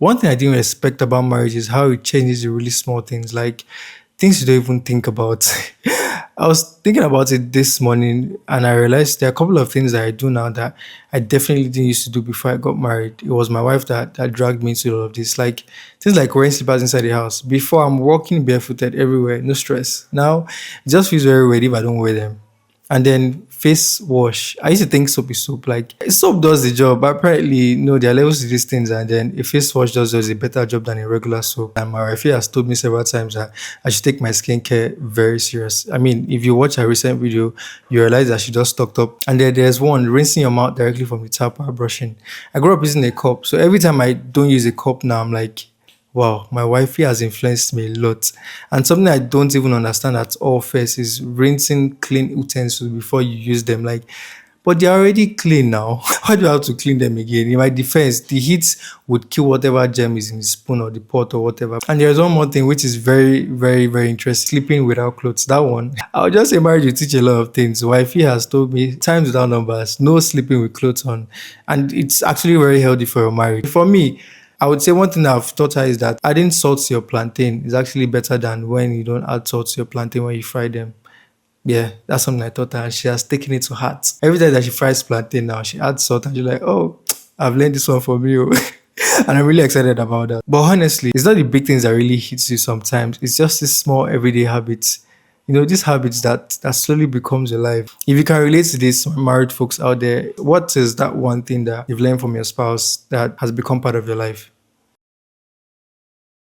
One thing I didn't respect about marriage is how it changes the really small things, like things you don't even think about. I was thinking about it this morning and I realized there are a couple of things that I do now that I definitely didn't used to do before I got married. It was my wife that dragged me into all of this. Like things like wearing slippers inside the house. Before I'm walking barefooted everywhere, no stress. Now it just feels very weird if I don't wear them. And then face wash. I used to think soap is soap. Like soap does the job, but apparently no, there are levels to these things. And then a face wash does a better job than a regular soap. And my wife has told me several times that I should take my skincare very serious. I mean, if you watch a recent video, you realize that she just stocked up. And then there's one rinsing your mouth directly from the tap while brushing. I grew up using a cup, so every time I don't use a cup now, I'm like, wow, my wifey has influenced me a lot. And something I don't even understand at all first is rinsing clean utensils before you use them. Like, but they're already clean now. Why do I have to clean them again? In my defense, the heat would kill whatever germ is in the spoon or the pot or whatever. And there's one more thing which is very, very, very interesting. Sleeping without clothes. That one. I would just say marriage will teach a lot of things. Wifey has told me times without numbers, no sleeping with clothes on. And it's actually very healthy for your marriage. For me, I would say one thing I've taught her is that adding salt to your plantain is actually better than when you don't add salt to your plantain when you fry them. Yeah, that's something I taught her and she has taken it to heart. Every time that she fries plantain now, she adds salt and she's like, oh, I've learned this one from you. And I'm really excited about that. But honestly, it's not the big things that really hits you sometimes. It's just these small everyday habits. You know, these habits that slowly becomes your life. If you can relate to this, married folks out there, what is that one thing that you've learned from your spouse that has become part of your life?